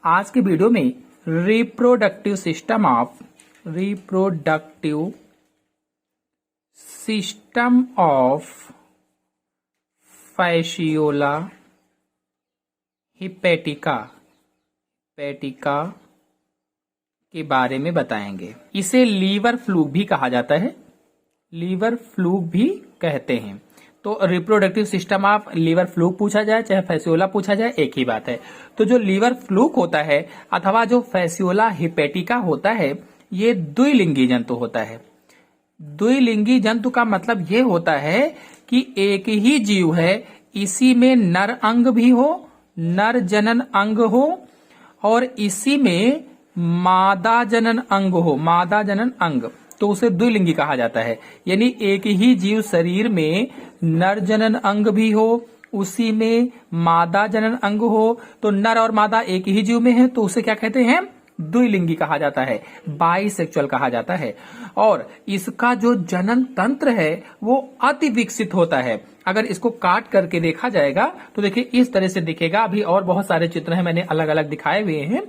आज के वीडियो में reproductive system of Fasciola hepatica के बारे में बताएंगे। इसे लीवर फ्लूक भी कहा जाता है, लीवर फ्लूक भी कहते हैं। तो reproductive system of liver fluke पूछा जाए चाहे फैसियोला पूछा जाए, एक ही बात है। तो जो लीवर फ्लूक होता है अथवा जो फैसियोला हिपैटिका होता है, ये द्विलिंगी जंतु होता है। द्विलिंगी जंतु का मतलब ये होता है कि एक ही जीव है, इसी में नर अंग भी हो, नर जनन अंग हो, और इसी में मादा जनन अंग हो, मादा जनन अंग, तो उसे द्विलिंगी कहा जाता है। यानी एक ही जीव शरीर में नर जनन अंग भी हो, उसी में मादा जनन अंग हो, तो नर और मादा एक ही जीव में है, तो उसे क्या कहते हैं? द्विलिंगी कहा जाता है, बाइसेक्सुअल कहा जाता है। और इसका जो जनन तंत्र है वो अति विकसित होता है। अगर इसको काट करके देखा जाएगा तो देखिए इस तरह से दिखेगा। अभी और बहुत सारे चित्र हैं, मैंने अलग अलग दिखाए हुए हैं।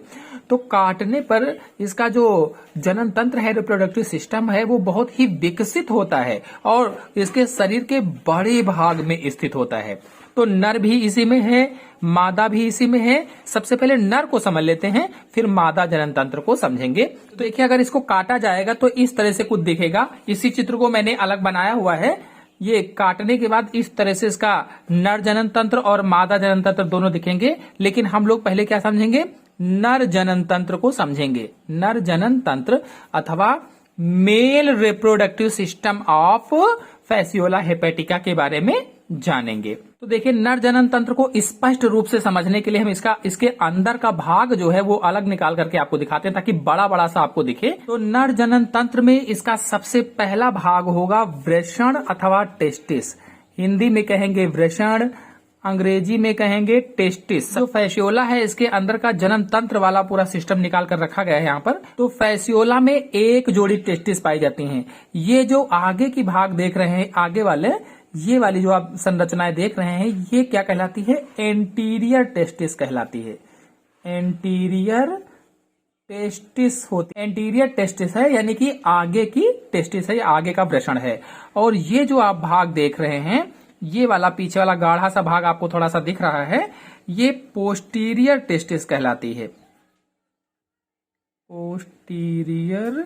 तो काटने पर इसका जो जनन तंत्र है, रिप्रोडक्टिव सिस्टम है, वो बहुत ही विकसित होता है और इसके शरीर के बड़े भाग में स्थित होता है। तो नर भी इसी में है, मादा भी इसी में है। सबसे पहले नर को समझ लेते हैं, फिर मादा जनन तंत्र को समझेंगे। तो देखिए अगर इसको काटा जाएगा तो इस तरह से कुछ दिखेगा। इसी चित्र को मैंने अलग बनाया हुआ है। ये काटने के बाद इस तरह से इसका नर जनन तंत्र और मादा जनन तंत्र दोनों दिखेंगे। लेकिन हम लोग पहले क्या समझेंगे? नर जनन तंत्र को समझेंगे। नर जनन तंत्र अथवा male reproductive system of Fasciola hepatica के बारे में जानेंगे। तो देखिए नर जनन तंत्र को स्पष्ट रूप से समझने के लिए हम इसके अंदर का भाग जो है वो अलग निकाल करके आपको दिखाते हैं, ताकि बड़ा बड़ा सा आपको दिखे। तो नर जनन तंत्र में इसका सबसे पहला भाग होगा वृषण अथवा टेस्टिस। हिंदी में कहेंगे वृषण, अंग्रेजी में कहेंगे टेस्टिस। जो फैसियोला है इसके अंदर का जनन तंत्र वाला पूरा सिस्टम निकाल कर रखा गया है यहाँ पर। तो फैसियोला में एक जोड़ी टेस्टिस पाई जाती हैं। ये जो आगे की भाग देख रहे हैं, आगे वाले, ये वाली जो आप संरचनाएं देख रहे हैं, ये क्या कहलाती है? एंटीरियर टेस्टिस कहलाती है। एंटीरियर टेस्टिस होती है, एंटीरियर टेस्टिस है, यानी कि आगे की टेस्टिस है, आगे का वृषण है। और ये जो आप भाग देख रहे हैं, ये वाला पीछे वाला गाढ़ा सा भाग आपको थोड़ा सा दिख रहा है, ये पोस्टीरियर टेस्टिस कहलाती है। पोस्टीरियर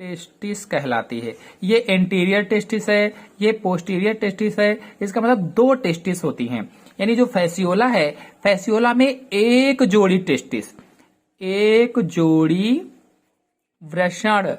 टेस्टिस कहलाती है। ये एंटीरियर टेस्टिस है, ये पोस्टीरियर टेस्टिस है। इसका मतलब दो टेस्टिस होती हैं। यानी जो फैसियोला है, फैसियोला में एक जोड़ी टेस्टिस, एक जोड़ी वृषण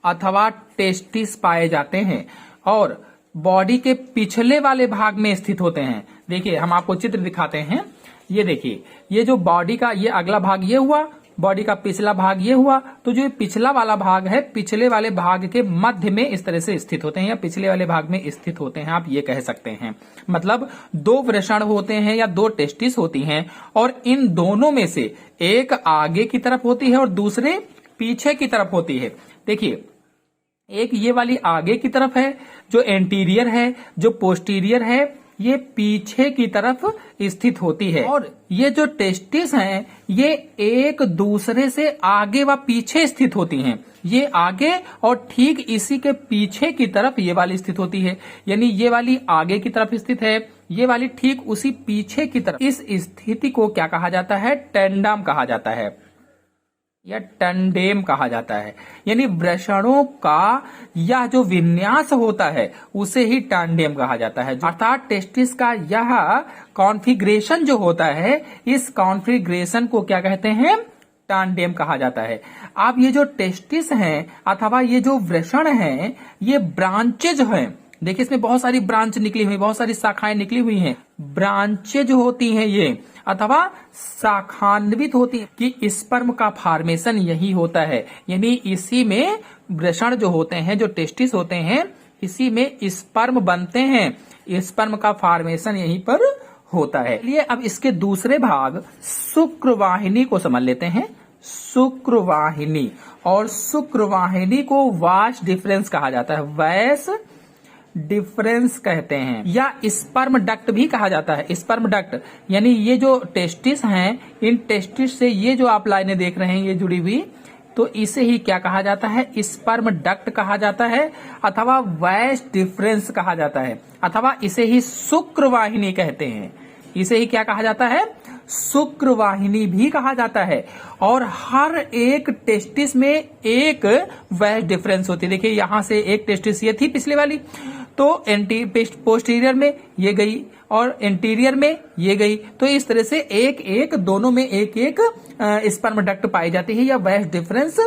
अथवा टेस्टिस पाए जाते हैं और बॉडी के पिछले वाले भाग में स्थित होते हैं। देखिए हम आपको चित्र दिखाते हैं। ये देखिए, ये जो बॉडी का ये अगला भाग ये हुआ, बॉडी का पिछला भाग ये हुआ। तो जो पिछला वाला भाग है, पिछले वाले भाग के मध्य में इस तरह से स्थित होते हैं, या पिछले वाले भाग में स्थित होते हैं, आप ये कह सकते हैं। मतलब दो वृषण होते हैं या दो टेस्टिस होती हैं, और इन दोनों में से एक आगे की तरफ होती है और दूसरे पीछे की तरफ होती है। देखिए एक ये वाली आगे की तरफ है जो एंटीरियर है, जो पोस्टीरियर है ये पीछे की तरफ स्थित होती है। और ये जो टेस्टिस हैं ये एक दूसरे से आगे व पीछे स्थित होती हैं। ये आगे और ठीक इसी के पीछे की तरफ ये वाली स्थित होती है। यानी ये वाली आगे की तरफ स्थित है, ये वाली ठीक उसी पीछे की तरफ। इस स्थिति को क्या कहा जाता है? टेंडम कहा जाता है या टंडेम कहा जाता है। यानी वृषणों का यह जो विन्यास होता है उसे ही टांडेम कहा जाता है। अर्थात टेस्टिस का यह कॉन्फ़िगरेशन जो होता है, इस कॉन्फ़िगरेशन को क्या कहते हैं? टांडेम कहा जाता है। अब ये जो टेस्टिस हैं अथवा ये जो वृषण हैं, ये ब्रांचेज हैं। देखिए इसमें बहुत सारी ब्रांच निकली हुई, बहुत सारी शाखाएं निकली हुई हैं। ब्रांचेज होती हैं ये, अथवा शाखान्वित होती है कि स्पर्म का फॉर्मेशन यही होता है। यानी इसी में वृषण जो होते हैं, जो टेस्टिस होते हैं, इसी में स्पर्म बनते हैं। स्पर्म का फॉर्मेशन यहीं पर होता है। चलिए अब इसके दूसरे भाग शुक्रवाहिनी को समझ लेते हैं। शुक्रवाहिनी, और शुक्रवाहिनी को वास डिफरेंस कहा जाता है। वैस डिफरेंस कहते हैं, या स्पर्म डक्ट भी कहा जाता है। स्पर्म डक्ट यानी ये जो टेस्टिस हैं, इन टेस्टिस से ये जो आप लाइनें देख रहे हैं ये जुड़ी हुई, तो इसे ही क्या कहा जाता है? स्पर्म डक्ट कहा जाता है, अथवा वैस डिफरेंस कहा जाता है, अथवा इसे ही शुक्रवाहिनी कहते हैं। इसे ही क्या कहा जाता है? शुक्रवाहिनी भी कहा जाता है। और हर एक टेस्टिस में एक वैस डिफरेंस होती है। देखिए यहां से एक टेस्टिस ये थी पिछले वाली, तो पोस्टीरियर में ये गई और इंटीरियर में ये गई, तो इस तरह से एक एक दोनों में एक एक स्पर्म डक्ट पाई जाती है या वैस डिफरेंस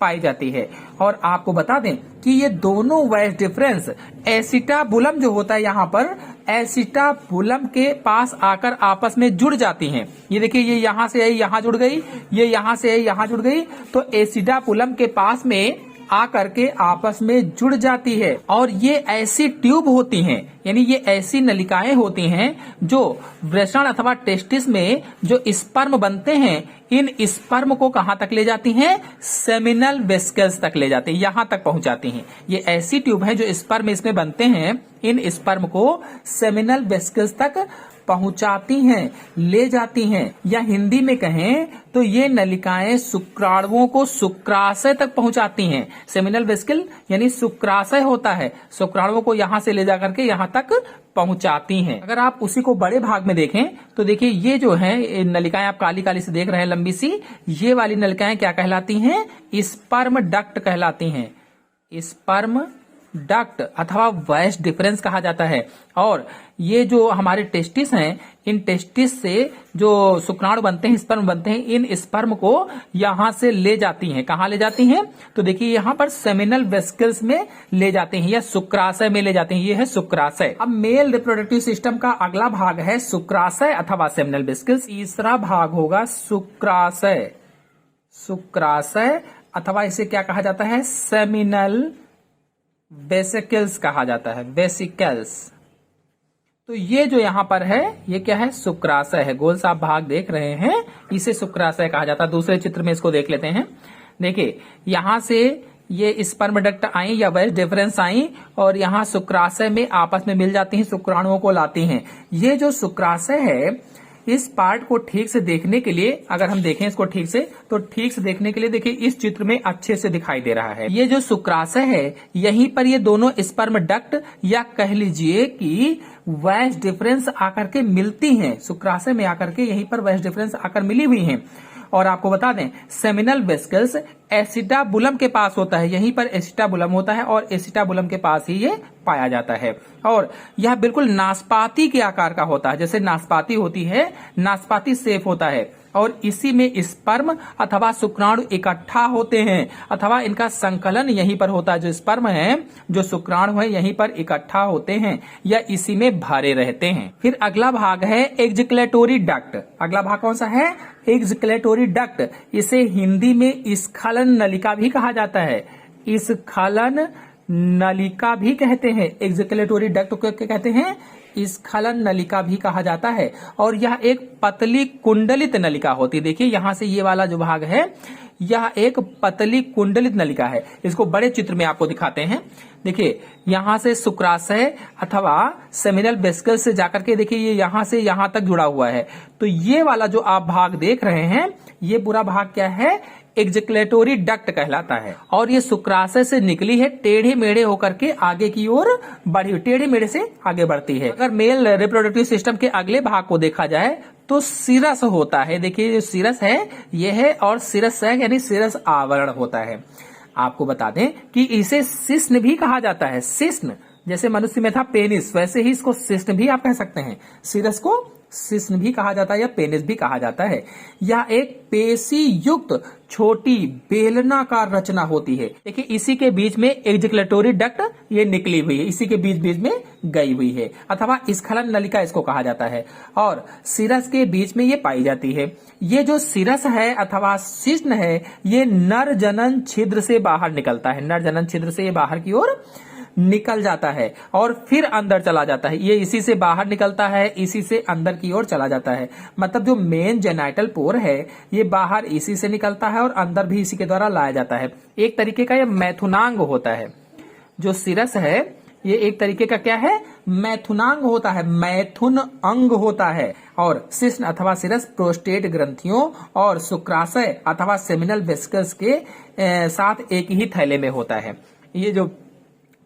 पाई जाती है। और आपको बता दें कि ये दोनों वैस डिफरेंस एसिटाबुलम जो होता है यहाँ पर, एसिटाबुलम के पास आकर आपस में जुड़ जाती हैं। ये देखिए ये यहां से आई यहां जुड़ गई, ये यहां से आई यहां जुड़ गई, तो एसिटाबुलम के पास में आकर के आपस में जुड़ जाती है। और ये ऐसी ट्यूब होती हैं, यानी ये ऐसी नलिकाएं होती हैं जो वृषण अथवा टेस्टिस में जो स्पर्म बनते हैं, इन स्पर्म को कहां तक ले जाती हैं? सेमिनल वेसिकल्स तक ले जाती हैं, यहां तक पहुंचाती हैं। ये ऐसी ट्यूब है जो स्पर्म इसमें बनते हैं, इन स्पर्म को सेमिनल वेसिकल्स तक पहुंचाती हैं, ले जाती हैं। या हिंदी में कहें तो ये नलिकाएं शुक्राणुओं को शुक्राशय तक पहुंचाती हैं। सेमिनल वेसिकल यानी शुक्राशय होता है, शुक्राणुओं को यहां से ले जाकर के यहां तक पहुंचाती हैं। अगर आप उसी को बड़े भाग में देखें तो देखिए ये जो है नलिकाएं आप काली काली से देख रहे हैं लंबी सी, ये वाली नलिकाएं क्या कहलाती हैं? स्पर्म डक्ट कहलाती हैं। स्पर्म डक्ट अथवा वैस डिफरेंस कहा जाता है। और ये जो हमारे टेस्टिस हैं, इन टेस्टिस से जो शुक्राणु बनते हैं, स्पर्म बनते हैं, इन स्पर्म को यहां से ले जाती हैं। कहां ले जाती हैं? तो देखिए यहां पर सेमिनल वेसिकल्स में ले जाते हैं या शुक्राशय में ले जाते हैं। ये है शुक्राशय। अब मेल रिप्रोडक्टिव सिस्टम का अगला भाग है शुक्राशय अथवा सेमिनल वेसिकल्स। तीसरा भाग होगा शुक्राशय। शुक्राशय अथवा इसे क्या कहा जाता है? सेमिनल वेसिकल्स कहा जाता है, वेसिकल्स। तो ये जो यहां पर है ये क्या है? शुक्राशय है। गोल सा भाग देख रहे हैं, इसे शुक्राशय कहा जाता है। दूसरे चित्र में इसको देख लेते हैं। देखिए यहां से ये स्पर्म डक्ट आई या वैस डिफरेंस आई और यहां शुक्राशय में आपस में मिल जाती हैं, शुक्राणुओं को लाती हैं। ये जो शुक्राशय है, इस पार्ट को ठीक से देखने के लिए, अगर हम देखें इसको ठीक से, तो ठीक से देखने के लिए देखिए इस चित्र में अच्छे से दिखाई दे रहा है। ये जो शुक्राशय है, यहीं पर ये दोनों स्पर्म डक्ट या कह लीजिए कि वैस डिफरेंस आकर के मिलती हैं। शुक्राशय में आकर के यहीं पर वैस डिफरेंस आकर मिली हुई हैं। और आपको बता दें सेमिनल वेसिकल्स एसिटाबुलम के पास होता है, यहीं पर एसिटाबुलम होता है और एसिटाबुलम के पास ही ये पाया जाता है। और यह बिल्कुल नाशपाती के आकार का होता है, जैसे नाशपाती होती है, नाशपाती शेप होता है। और इसी में स्पर्म अथवा शुक्राणु इकट्ठा होते हैं, अथवा इनका संकलन यहीं पर होता है। जो स्पर्म है, जो शुक्राणु है, यहीं पर इकट्ठा होते हैं या इसी में भरे रहते हैं। फिर अगला भाग है एक्जिकुलेटरी डक्ट। अगला भाग कौन सा है? एक्जिकुलेटरी डक्ट। इसे हिंदी में स्खलन नलिका भी कहा जाता है। स्खलन नलिका भी कहते हैं। एक्जिकुलेटरी डक्ट को क्या कहते हैं? स्खलन नलिका भी कहा जाता है। और यह एक पतली कुंडलित नलिका होती है। देखिए यहां से ये वाला जो भाग है, यह एक पतली कुंडलित नलिका है। इसको बड़े चित्र में आपको दिखाते हैं। देखिए यहां से शुक्राशय अथवा सेमिनल वेसिकल से जाकर के देखिए ये यहां से यहां तक जुड़ा हुआ है। तो ये वाला जो आप भाग देख रहे हैं, ये पूरा भाग क्या है? एक्जिकुलेटरी डक्ट कहलाता है। और ये शुक्राशय से निकली है, टेढ़े मेढ़े होकर के आगे की ओर बढ़ी हुई, टेढ़े मेढ़े से आगे बढ़ती है। अगर मेल रिप्रोडक्टिव सिस्टम के अगले भाग को देखा जाए तो सिरस होता है। देखिए जो सिरस है ये है, और सिरस है यानी सिरस आवरण होता है। आपको बता दें कि इसे शिश्न भी कहा जाता है। शिश्न जैसे मनुष्य में था पेनिस, वैसे ही इसको शिश्न भी आप कह सकते हैं। सिरस को शिश्न भी कहा जाता है या पेनिस भी कहा जाता है। यह एक पेशी युक्त छोटी बेलनाकार रचना होती है। देखिए इसी के बीच में एक्जिकुलेटरी डक्ट ये निकली हुई है, इसी के बीच बीच में गई हुई है, अथवा स्खलन नलिका इसको कहा जाता है। और सिरस के बीच में ये पाई जाती है। ये जो सिरस है अथवा शिश्न है, ये नर जनन छिद्र से बाहर निकलता है। नर जनन छिद्र से ये बाहर की ओर निकल जाता है और फिर अंदर चला जाता है। ये इसी से बाहर निकलता है, इसी से अंदर की ओर चला जाता है। मतलब जो मेन जेनाइटल पोर है ये बाहर इसी से निकलता है और अंदर भी इसी के द्वारा लाया जाता है। एक तरीके का ये मैथुनांग होता है। जो सिरस है ये एक तरीके का क्या है, मैथुनांग होता है, मैथुन अंग होता है। और शिश्न अथवा सिरस प्रोस्टेट ग्रंथियों और शुक्राशय अथवा सेमिनल वेसिकल्स के साथ एक ही थैले में होता है। ये जो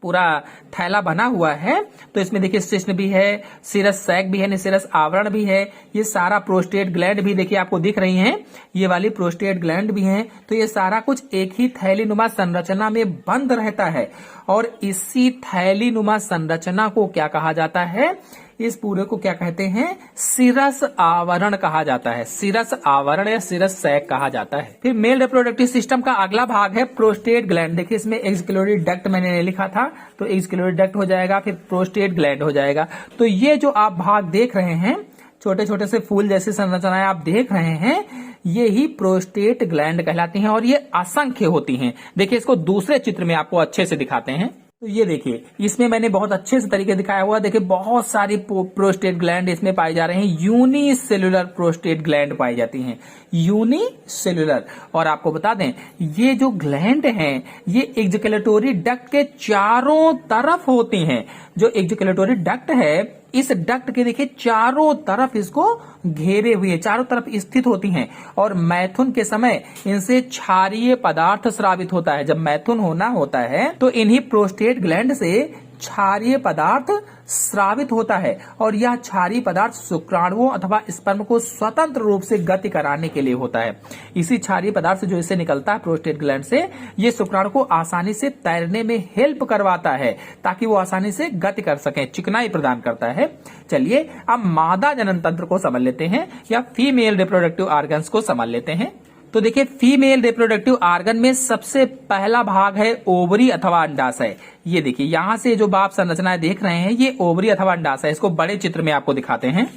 पूरा थैला बना हुआ है, तो इसमें देखिए शिश्न भी है, सिरस सैक भी है, सिरस आवरण भी है, ये सारा प्रोस्टेट ग्लैंड भी देखिए आपको दिख रही हैं, ये वाली प्रोस्टेट ग्लैंड भी हैं। तो ये सारा कुछ एक ही थैली नुमा संरचना में बंद रहता है। और इसी थैली नुमा संरचना को क्या कहा जाता है, इस पूरे को क्या कहते हैं, सिरस आवरण कहा जाता है, सिरस आवरण या सिरस सैक कहा जाता है। फिर मेल रिप्रोडक्टिव सिस्टम का अगला भाग है प्रोस्टेट ग्लैंड। देखिए इसमें एक्सक्लूडेड डक्ट मैंने लिखा था, तो एक्सक्लूडेड डक्ट हो जाएगा, फिर प्रोस्टेट ग्लैंड हो जाएगा। तो ये जो आप भाग देख रहे हैं, छोटे छोटे से फूल जैसी संरचनाएं आप देख रहे हैं, ये ही प्रोस्टेट ग्लैंड कहलाती हैं और ये असंख्य होती हैं। देखिए इसको दूसरे चित्र में आपको अच्छे से दिखाते हैं। तो ये देखिए इसमें मैंने बहुत अच्छे से तरीके दिखाया हुआ, देखिए बहुत सारी प्रोस्टेट ग्लैंड इसमें पाई जा रहे हैं। यूनिसेलुलर प्रोस्टेट ग्लैंड पाई जाती हैं, यूनिसेलुलर। और आपको बता दें ये जो ग्लैंड हैं ये एग्जैकुलेटरी डक्ट के चारों तरफ होती हैं। जो एग्जैकुलेटरी डक्ट है, इस डक्ट के देखिए चारों तरफ इसको घेरे हुए, चारों तरफ स्थित होती हैं। और मैथुन के समय इनसे क्षारीय पदार्थ स्रावित होता है। जब मैथुन होना होता है तो इन्हीं प्रोस्टेट ग्लैंड से क्षारीय पदार्थ स्रावित होता है। और यह क्षारीय पदार्थ शुक्राणुओं अथवा स्पर्म को स्वतंत्र रूप से गति कराने के लिए होता है। इसी क्षारीय पदार्थ से जो इससे निकलता है प्रोस्टेट ग्लैंड से, ये शुक्राणु को आसानी से तैरने में हेल्प करवाता है, ताकि वो आसानी से गति कर सकें, चिकनाई प्रदान करता है। चलिए अब मादा जनन तंत्र को समझ लेते हैं, या फीमेल रिप्रोडक्टिव ऑर्गन्स को समझ लेते हैं। तो देखिए फीमेल रिप्रोडक्टिव ऑर्गन में सबसे पहला भाग है ओवरी अथवा अंडाशय। ये देखिए यहां से जो आप संरचनाएं देख रहे हैं, ये ओवरी अथवा अंडाशय। इसको बड़े चित्र में आपको दिखाते हैं।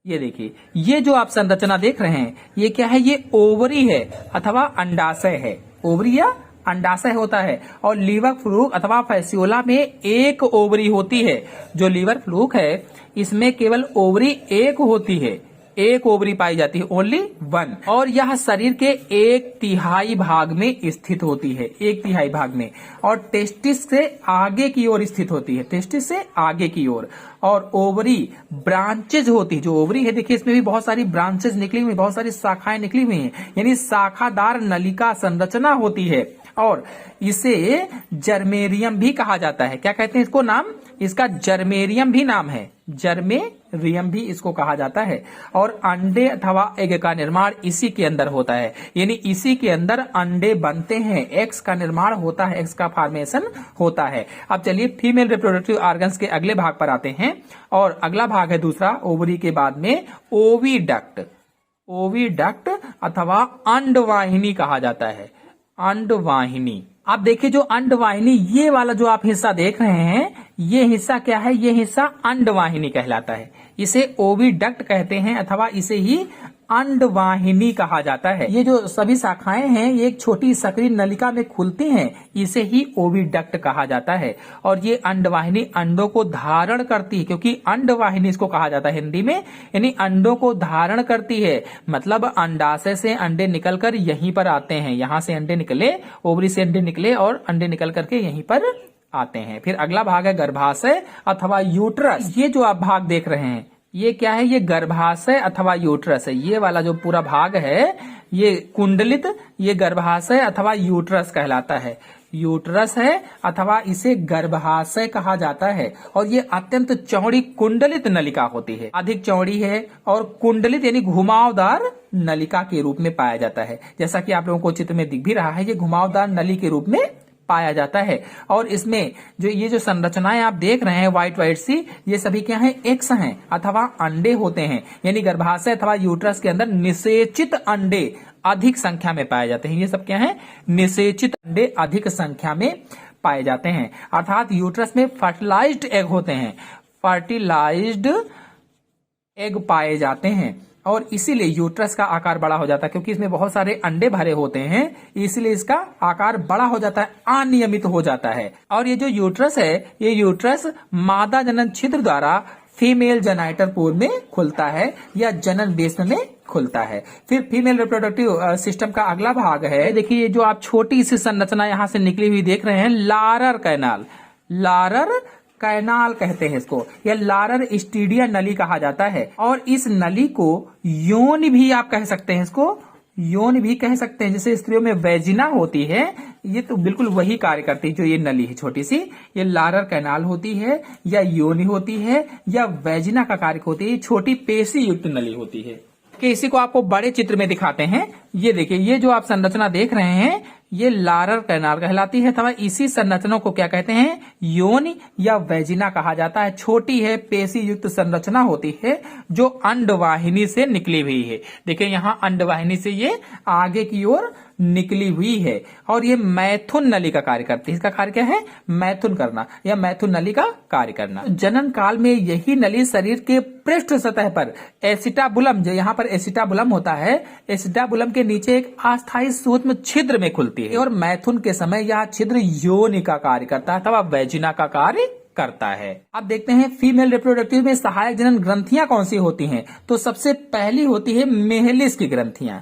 ये देखिए ये जो आप संरचना देख रहे हैं, ये क्या है, ये ओवरी है अथवा अंडाशय है। ओवरी या अंडाशय होता है। और लीवर फ्लूक अथवा फैसियोला में एक ओवरी होती है। जो लीवर फ्लूक है इसमें केवल ओवरी एक होती है, एक ओवरी पाई जाती है, ओनली वन। और यह शरीर के 1/3 भाग में स्थित होती है, 1/3 भाग में। और टेस्टिस से आगे की ओर स्थित होती है, टेस्टिस से आगे की ओर। और ओवरी ब्रांचेज होती है। जो ओवरी है देखिए इसमें भी बहुत सारी ब्रांचेज निकली हुई, बहुत सारी शाखाएं निकली हुई हैं, यानी शाखादार नलिका संरचना होती है। और इसे जर्मेरियम भी कहा जाता है। क्या कहते हैं इसको नाम, इसका जर्मेरियम भी नाम है, जर्मेरियम भी इसको कहा जाता है। और अंडे अथवा एग का निर्माण इसी के अंदर होता है, यानी इसी के अंदर अंडे बनते हैं, एग्स का निर्माण होता है, एग्स का फॉर्मेशन होता है। अब चलिए फीमेल रिप्रोडक्टिव ऑर्गन्स के अगले भाग पर आते हैं। और अगला भाग है दूसरा ओवरी के बाद में ओविडक्ट। ओविडक्ट अथवा अंडवाहिनी कहा जाता है, अंडवाहिनी। आप देखिए जो अंडवाहिनी, ये वाला जो आप हिस्सा देख रहे हैं, ये हिस्सा क्या है, ये हिस्सा अंडवाहिनी कहलाता है। इसे ओविडक्ट कहते हैं अथवा इसे ही अंडवाहिनी कहा जाता है। ये जो सभी शाखाएं हैं ये एक छोटी सक्रिय नलिका में खुलती हैं, इसे ही ओविडक्ट कहा जाता है। और ये अंडवाहिनी अंडों को धारण करती है, क्योंकि अंडवाहिनी इसको कहा जाता है हिंदी में, यानी अंडों को धारण करती है। मतलब अंडाशय से अंडे निकलकर यहीं पर आते हैं, यहां से अंडे निकले, ओवरी से अंडे निकले और अंडे निकल करके यहीं पर आते हैं। फिर अगला भाग है गर्भाशय अथवा यूट्रस। ये जो आप भाग देख रहे हैं ये क्या है, ये गर्भाशय अथवा यूट्रस है। ये वाला जो पूरा भाग है ये कुंडलित, ये गर्भाशय अथवा यूट्रस कहलाता है। यूट्रस है अथवा इसे गर्भाशय कहा जाता है। और ये अत्यंत चौड़ी कुंडलित नलिका होती है, अधिक चौड़ी है और कुंडलित यानी घुमावदार नलिका के रूप में पाया जाता है। जैसा कि आप लोगों को चित्र में दिख भी रहा है, ये घुमावदार नली के रूप में पाया जाता है। और इसमें जो ये जो संरचनाएं आप देख रहे हैं व्हाइट व्हाइट सी, ये सभी क्या हैं, एग्स हैं अथवा अंडे होते हैं। यानी गर्भाशय अथवा यूट्रस के अंदर निषेचित अंडे अधिक संख्या में पाए जाते हैं। ये सब क्या है, निषेचित अंडे अधिक संख्या में पाए जाते हैं। अर्थात यूट्रस में फर्टिलाइज्ड एग होते हैं, फर्टिलाइज्ड एग पाए जाते हैं। और इसीलिए यूट्रस का आकार बड़ा हो जाता है, क्योंकि इसमें बहुत सारे अंडे भरे होते हैं, इसलिए इसका आकार बड़ा हो जाता है, अनियमित हो जाता है। और ये जो यूट्रस है, ये यूट्रस मादा जनन छिद्र द्वारा फीमेल जेनाइटर पोर में खुलता है या जनन बेसन में खुलता है। फिर फीमेल रिप्रोडक्टिव सिस्टम का अगला भाग है, देखिए जो आप छोटी सी संरचना यहां से निकली हुई देख रहे हैं, लारर कैनाल। लारर कैनाल कहते हैं इसको, या लारर स्टीडिया नली कहा जाता है। और इस नली को योनि भी आप कह सकते हैं, इसको योनि भी कह सकते हैं। जैसे स्त्रियों में वेजिना होती है, ये तो बिल्कुल वही कार्य करती है जो ये नली है छोटी सी, ये लारर कैनाल होती है, या योनि होती है, या वेजिना का कार्य होती है। छोटी पेशी युक्त नली होती है। कि इसी को आपको बड़े चित्र में दिखाते हैं। ये देखिए, ये जो आप संरचना देख रहे हैं, ये लारर कैनाल कहलाती है, अथवा इसी संरचना को क्या कहते हैं, योनि या वेजिना कहा जाता है। छोटी है, पेशी युक्त संरचना होती है जो अंडवाहिनी से निकली हुई है। देखिए यहाँ अंडवाहिनी से ये आगे की ओर निकली हुई है, और ये मैथुन नली का कार्य करती है। इसका कार्य क्या है, मैथुन करना, या मैथुन नली का कार्य करना। जनन काल में यही नली शरीर के पृष्ठ सतह पर एसिटाबुलम, जो यहाँ पर एसिटाबुलम होता है, एसिटाबुलम के नीचे एक अस्थायी सूक्ष्म छिद्र में खुलती है, और मैथुन के समय यह छिद्र योनि का कार्य करता है अथवा वेजिना का कार्य करता है। अब देखते हैं फीमेल रिप्रोडक्टिव में सहायक जनन ग्रंथियां कौन सी होती हैं। तो सबसे पहली होती है मेहलिस की ग्रंथियां।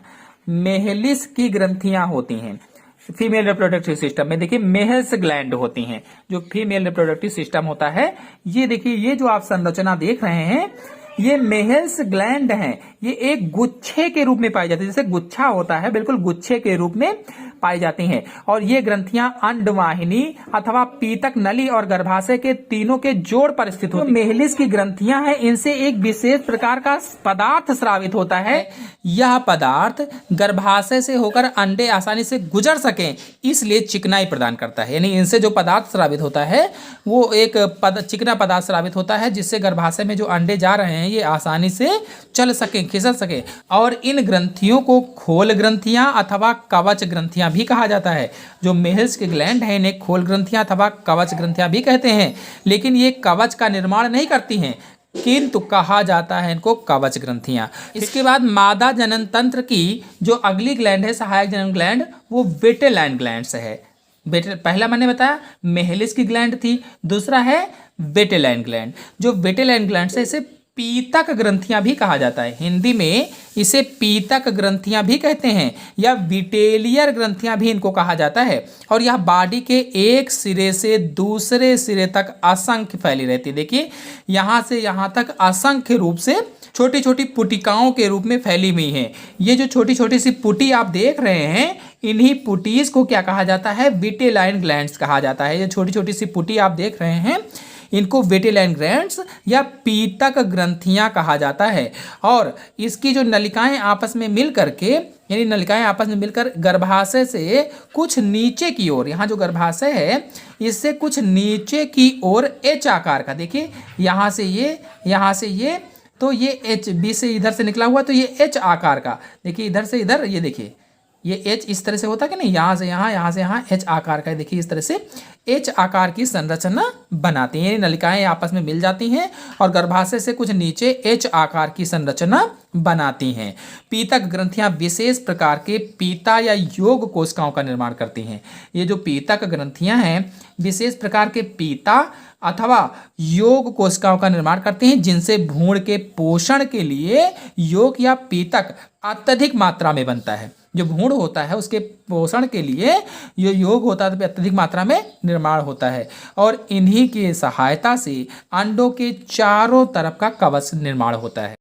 मेहलिस की ग्रंथियां होती हैं फीमेल रिप्रोडक्टिव सिस्टम में। देखिए मेहल्स ग्लैंड होती हैं जो फीमेल रिप्रोडक्टिव सिस्टम होता है। ये देखिए, ये जो आप संरचना देख रहे हैं, ये मेहल्स ग्लैंड हैं। ये एक गुच्छे के रूप में पाई जाती है, जैसे गुच्छा होता है, बिल्कुल गुच्छे के रूप में पाई जाती हैं। और ये ग्रंथियां अंडवाहिनी अथवा पीतक नली और गर्भाशय के तीनों के जोड़ पर स्थित होती हैं। मेहलिस की ग्रंथियां हैं, इनसे एक विशेष प्रकार का पदार्थ स्रावित होता है। यह पदार्थ गर्भाशय से होकर अंडे आसानी से गुजर सकें, इसलिए चिकनाई प्रदान करता है। यानी इनसे जो पदार्थ स्रावित होता है वो एक चिकना पदार्थ स्रावित होता है, जिससे गर्भाशय में जो अंडे जा रहे हैं ये आसानी से चल सकें, खिसक सके। और इन ग्रंथियों को खोल ग्रंथियां अथवा कवच ग्रंथियां भी कहा जाता है। जो मेहल्स के ग्लैंड हैं, इन्हें खोल ग्रंथियां अथवा कवच ग्रंथियां भी कहते हैं, लेकिन ये कवच का निर्माण नहीं करती हैं, किंतु कहा जाता है इनको कवच ग्रंथियां। इसके बाद मादा जनन तंत्र की जो अगली ग्लैंड है, सहायक जनन ग्लैंड, वो विटेलाइन ग्लैंड्स है। पहला मैंने बताया मेहलिस की ग्लैंड थी, दूसरा है विटेलाइन ग्लैंड। जो विटेलाइन ग्लैंड है, इसे पीतक ग्रंथियां भी कहा जाता है। हिंदी में इसे पीतक ग्रंथियां भी कहते हैं, या विटेलियर ग्रंथियां भी इनको कहा जाता है। और यह बॉडी के एक सिरे से दूसरे सिरे तक असंख्य फैली रहती है। देखिए यहां से यहां तक असंख्य रूप से छोटी छोटी पुटिकाओं के रूप में फैली हुई हैं। ये जो छोटी छोटी सी पुटी आप देख रहे हैं, इन्हीं पुटीज को क्या कहा जाता है, विटेलाइन ग्लैंड्स कहा जाता है। ये छोटी छोटी सी पुटी आप देख रहे हैं, इनको विटेलाइन ग्लैंड्स या पीतक ग्रंथियां कहा जाता है। और इसकी जो नलिकाएं आपस में मिल करके, यानी नलिकाएं आपस में मिलकर गर्भाशय से कुछ नीचे की ओर, यहाँ जो गर्भाशय है इससे कुछ नीचे की ओर एच आकार का, देखिए यहाँ से ये, तो ये एच, बी से इधर से निकला हुआ, तो ये एच आकार का, देखिए इधर से इधर, ये देखिए ये एच इस तरह से होता है कि नहीं, यहाँ से यहाँ एच आकार का है। देखिए इस तरह से एच आकार की संरचना बनाती हैं। नलिकाएं आपस में मिल जाती हैं और गर्भाशय से कुछ नीचे एच आकार की संरचना बनाती हैं। पीतक ग्रंथियां विशेष प्रकार के पीता या योग कोशिकाओं का निर्माण करती हैं। ये जो पीतक ग्रंथियां हैं विशेष प्रकार के पीता अथवा योग कोशिकाओं का निर्माण करती हैं, जिनसे भ्रूण के पोषण के लिए योग या पीतक अत्यधिक मात्रा में बनता है। जो भ्रूण होता है उसके पोषण के लिए जो योग होता है अत्यधिक मात्रा में निर्माण होता है, और इन्हीं की सहायता से अंडों के चारों तरफ का कवच निर्माण होता है।